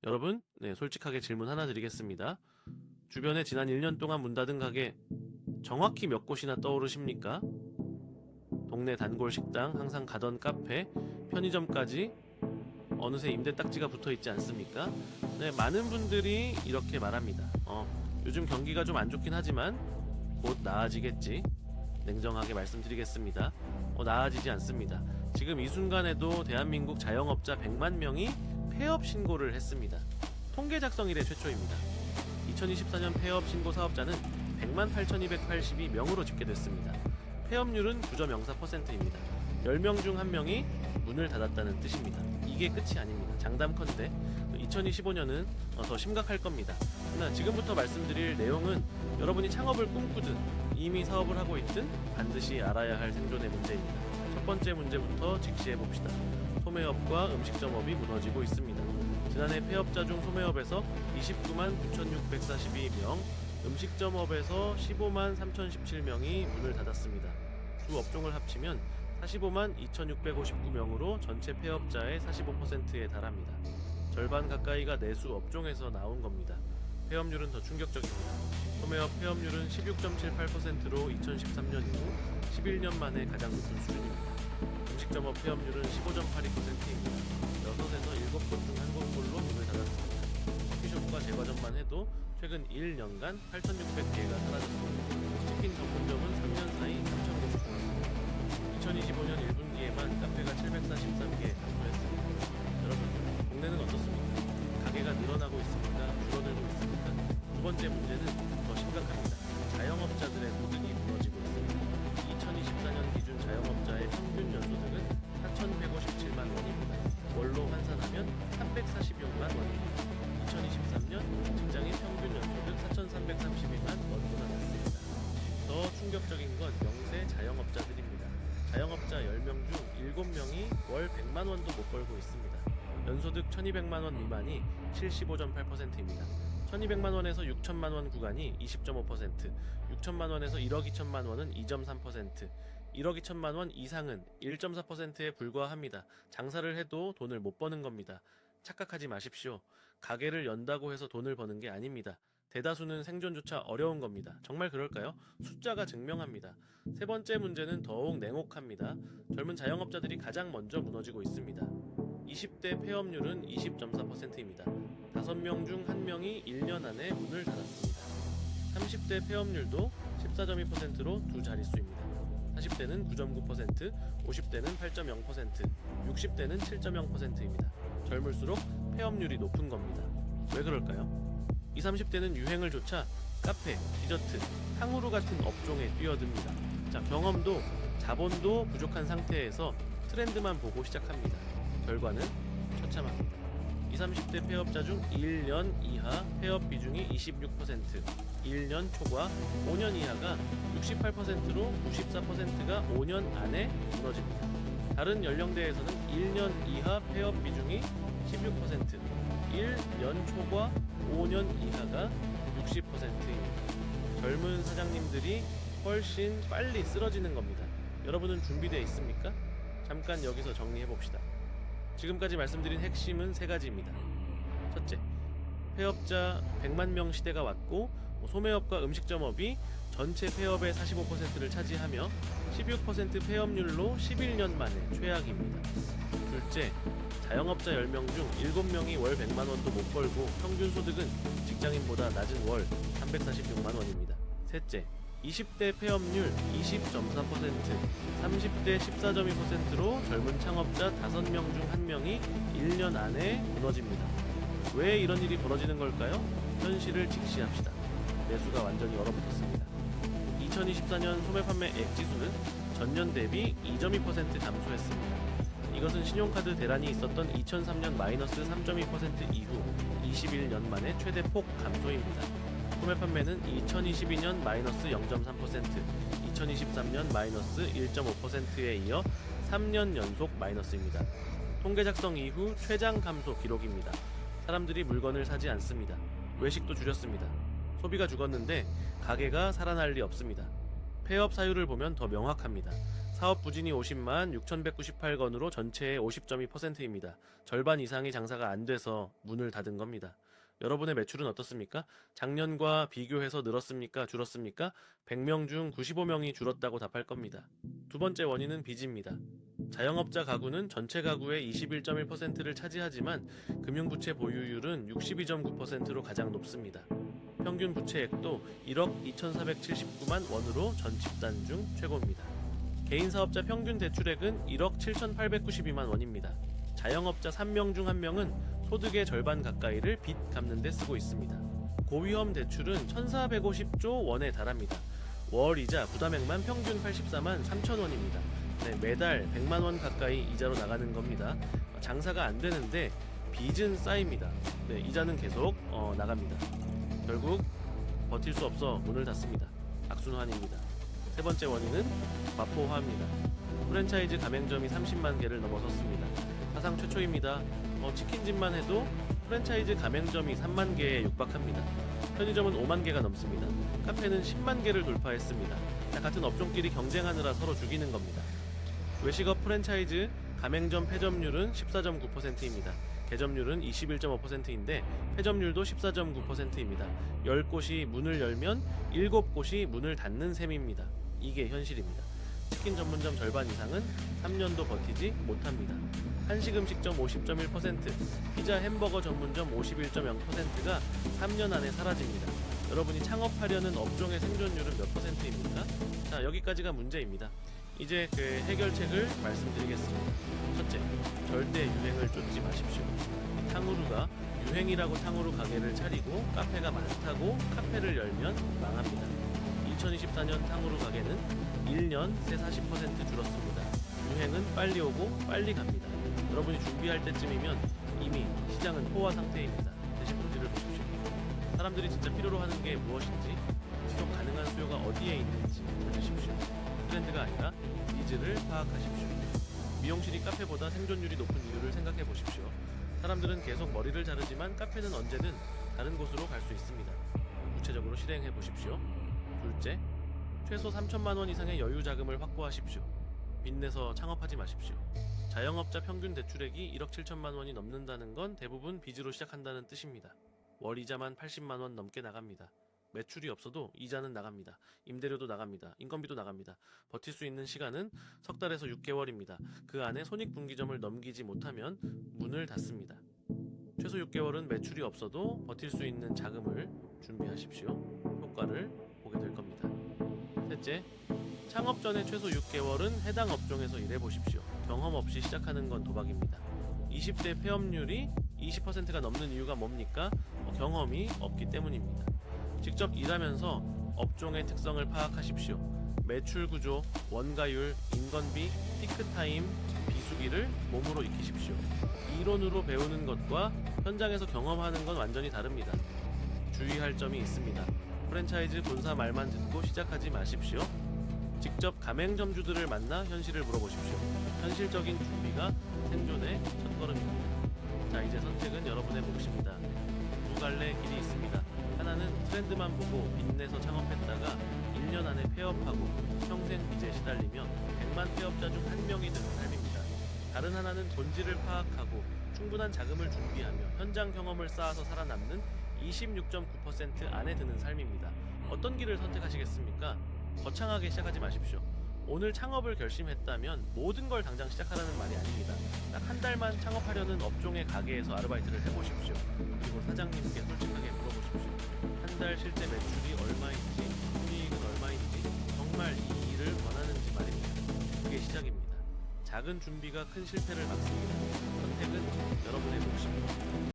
여러분, 솔직하게 질문 하나 드리겠습니다. 주변에 지난 1년 동안 문 닫은 가게 정확히 몇 곳이나 떠오르십니까? 동네 단골 식당, 항상 가던 카페, 편의점까지 어느새 임대 딱지가 붙어 있지 않습니까? 네, 많은 분들이 이렇게 말합니다. 요즘 경기가 좀 안 좋긴 하지만 곧 나아지겠지. 냉정하게 말씀드리겠습니다. 나아지지 않습니다. 지금 이 순간에도 대한민국 자영업자 100만 명이 폐업 신고를 했습니다. 통계 작성 이래 최초입니다. 2024년 폐업 신고 사업자는 108,282명으로 집계됐습니다. 폐업률은 9.04%입니다. 10명 중 1명이 문을 닫았다는 뜻입니다. 이게 끝이 아닙니다. 장담컨대 2025년은 더 심각할 겁니다. 그러나 지금부터 말씀드릴 내용은 여러분이 창업을 꿈꾸든 이미 사업을 하고 있든 반드시 알아야 할 생존의 문제입니다. 첫 번째 문제부터 직시해봅시다. 소매업과 음식점업이 무너지고 있습니다. 지난해 폐업자 중 소매업에서 29만 9,642명, 음식점업에서 15만 3,017명이 문을 닫았습니다. 두 업종을 합치면 45만 2,659명으로 전체 폐업자의 45%에 달합니다. 절반 가까이가 내수 업종에서 나온 겁니다. 폐업률은 더 충격적입니다. 소매업 폐업률은 16.78%로 2013년 이후 11년 만에 가장 높은 수준입니다. 음식점업 폐업률은 15.82%입니다. 6에서 7곳 중 1곳꼴로 문을 닫았습니다. 커피숍과 제과점만 해도 최근 1년간 8,600개가 사라졌습니다. 치킨 전문점은 3년 사이 3,050개입니다. 2025년 1분기에만 카페가 743개 감소했습니다. 여러분, 동네는 어떻습니까? 가게가 늘어나고 있습니까? 줄어들고 있습니까? 두 번째 문제는 더 심각합니다. 자영업자들의 소득이 무너지고 있습니다. 2024년 기준 자영업자의 평균 연소득은 4,157만 원입니다. 월로 환산하면 346만 원입니다. 2023년 직장인 평균 연소득 4,332만 원보다 낮습니다. 더 충격적인 건 영세 자영업자들입니다. 자영업자 10명 중 7명이 월 100만 원도 못 벌고 있습니다. 연소득 1,200만 원 미만이 75.8%입니다. 1,200만 원에서 6천만 원 구간이 20.5%, 6천만 원에서 1억 2천만 원은 2.3%, 1억 2천만 원 이상은 1.4%에 불과합니다. 장사를 해도 돈을 못 버는 겁니다. 착각하지 마십시오. 가게를 연다고 해서 돈을 버는 게 아닙니다. 대다수는 생존조차 어려운 겁니다. 정말 그럴까요? 숫자가 증명합니다. 세 번째 문제는 더욱 냉혹합니다. 젊은 자영업자들이 가장 먼저 무너지고 있습니다. 20대 폐업률은 20.4%입니다. 5명 중 1명이 1년 안에 문을 닫았습니다. 30대 폐업률도 14.2%로 두 자릿수입니다. 40대는 9.9%, 50대는 8.0%, 60대는 7.0%입니다. 젊을수록 폐업률이 높은 겁니다. 왜 그럴까요? 20, 30대는 유행을 좇아 카페, 디저트, 탕후루 같은 업종에 뛰어듭니다. 경험도 자본도 부족한 상태에서 트렌드만 보고 시작합니다. 결과는 처참합니다. 20, 30대 폐업자 중 1년 이하 폐업 비중이 26%, 1년 초과 5년 이하가 68%로 94%가 5년 안에 무너집니다. 다른 연령대에서는 1년 이하 폐업 비중이 16%, 1년 초과 5년 이하가 60%입니다. 젊은 사장님들이 훨씬 빨리 쓰러지는 겁니다. 여러분은 준비되어 있습니까? 잠깐 여기서 정리해봅시다. 지금까지 말씀드린 핵심은 세 가지입니다. 첫째, 폐업자 100만 명 시대가 왔고 소매업과 음식점업이 전체 폐업의 45%를 차지하며 16% 폐업률로 11년 만에 최악입니다. 둘째, 자영업자 10명 중 7명이 월 100만 원도 못 벌고 평균 소득은 직장인보다 낮은 월 346만 원입니다. 셋째, 20대 폐업률 20.4%, 30대 14.2%로 젊은 창업자 5명 중 1명이 1년 안에 무너집니다. 왜 이런 일이 벌어지는 걸까요? 현실을 직시합시다. 매수가 완전히 얼어붙었습니다. 2024년 소매 판매 액 지수는 전년 대비 2.2% 감소했습니다. 이것은 신용카드 대란이 있었던 2003년 마이너스 3.2% 이후 21년 만에 최대 폭 감소입니다. 소매 판매는 2022년 마이너스 0.3%, 2023년 마이너스 1.5%에 이어 3년 연속 마이너스입니다. 통계 작성 이후 최장 감소 기록입니다. 사람들이 물건을 사지 않습니다. 외식도 줄였습니다. 소비가 죽었는데 가게가 살아날 리 없습니다. 폐업 사유를 보면 더 명확합니다. 사업 부진이 50만 6,198건으로 전체의 50.2%입니다. 절반 이상이 장사가 안 돼서 문을 닫은 겁니다. 여러분의 매출은 어떻습니까? 작년과 비교해서 늘었습니까? 줄었습니까? 100명 중 95명이 줄었다고 답할 겁니다. 두 번째 원인은 빚입니다. 자영업자 가구는 전체 가구의 21.1%를 차지하지만 금융부채 보유율은 62.9%로 가장 높습니다. 평균 부채액도 1억 2,479만 원으로 전 집단 중 최고입니다. 개인 사업자 평균 대출액은 1억 7,892만 원입니다. 자영업자 3명 중 1명은 소득의 절반 가까이를 빚 갚는 데 쓰고 있습니다. 고위험 대출은 1,450조 원에 달합니다. 월 이자 부담액만 평균 84만 3천 원입니다. 매달 100만 원 가까이 이자로 나가는 겁니다. 장사가 안 되는데 빚은 쌓입니다. 이자는 계속 나갑니다. 결국 버틸 수 없어 문을 닫습니다. 악순환입니다. 세 번째 원인은 마포화입니다. 프랜차이즈 가맹점이 30만 개를 넘어섰습니다. 사상 최초입니다. 치킨집만 해도 프랜차이즈 가맹점이 3만 개에 육박합니다. 편의점은 5만 개가 넘습니다. 카페는 10만 개를 돌파했습니다. 같은 업종끼리 경쟁하느라 서로 죽이는 겁니다. 외식업 프랜차이즈 가맹점 폐점률은 14.9%입니다. 개점률은 21.5%인데 폐점률도 14.9%입니다. 10곳이 문을 열면 7곳이 문을 닫는 셈입니다. 이게 현실입니다. 치킨 전문점 절반 이상은 3년도 버티지 못합니다. 한식 음식점 50.1%, 피자 햄버거 전문점 51.0%가 3년 안에 사라집니다. 여러분이 창업하려는 업종의 생존율은 몇 %입니까? 자, 여기까지가 문제입니다. 이제 그 해결책을 말씀드리겠습니다. 첫째, 절대 유행을 쫓지 마십시오. 탕후루가 유행이라고 탕후루 가게를 차리고 카페가 많다고 카페를 열면 망합니다. 2024년 탕후루 가게는 1년 새 40% 줄었습니다. 유행은 빨리 오고 빨리 갑니다. 여러분이 준비할 때쯤이면 이미 시장은 포화 상태입니다. 대신 문제를 보십시오. 사람들이 진짜 필요로 하는 게 무엇인지, 지속 가능한 수요가 어디에 있는지 찾으십시오. 트렌드가 아니라 니즈를 파악하십시오. 미용실이 카페보다 생존율이 높은 이유를 생각해 보십시오. 사람들은 계속 머리를 자르지만 카페는 언제든 다른 곳으로 갈 수 있습니다. 구체적으로 실행해 보십시오. 둘째, 최소 3천만 원 이상의 여유 자금을 확보하십시오. 빚내서 창업하지 마십시오. 자영업자 평균 대출액이 1억 7천만 원이 넘는다는 건 대부분 빚으로 시작한다는 뜻입니다. 월 이자만 80만 원 넘게 나갑니다. 매출이 없어도 이자는 나갑니다. 임대료도 나갑니다. 인건비도 나갑니다. 버틸 수 있는 시간은 석 달에서 6개월입니다. 그 안에 손익분기점을 넘기지 못하면 문을 닫습니다. 최소 6개월은 매출이 없어도 버틸 수 있는 자금을 준비하십시오. 효과를 보게 될 겁니다. 셋째, 창업 전에 최소 6개월은 해당 업종에서 일해보십시오. 경험 없이 시작하는 건 도박입니다. 20대 폐업률이 20%가 넘는 이유가 뭡니까? 경험이 없기 때문입니다. 직접 일하면서 업종의 특성을 파악하십시오. 매출 구조, 원가율, 인건비, 피크타임, 비수기를 몸으로 익히십시오. 이론으로 배우는 것과 현장에서 경험하는 건 완전히 다릅니다. 주의할 점이 있습니다. 프랜차이즈 본사 말만 듣고 시작하지 마십시오. 직접 가맹점주들을 만나 현실을 물어보십시오. 현실적인 준비가 생존의 첫걸음입니다. 자, 이제 선택은 여러분의 몫입니다. 두 갈래 길이 있습니다. 하나는 트렌드만 보고 빚내서 창업했다가 1년 안에 폐업하고 평생 빚에 시달리며 100만 폐업자 중 1명이 되는 삶입니다. 다른 하나는 본질을 파악하고 충분한 자금을 준비하며 현장 경험을 쌓아서 살아남는 26.9% 안에 드는 삶입니다. 어떤 길을 선택하시겠습니까? 거창하게 시작하지 마십시오. 오늘 창업을 결심했다면 모든 걸 당장 시작하라는 말이 아닙니다. 딱 한 달만 창업하려는 업종의 가게에서 아르바이트를 해보십시오. 그리고 사장님께 솔직하게 물어보십시오. 한 달 실제 매출이 얼마인지, 순이익은 얼마인지, 정말 이 일을 원하는지 말입니다. 그게 시작입니다. 작은 준비가 큰 실패를 막습니다. 선택은 여러분의 몫입니다.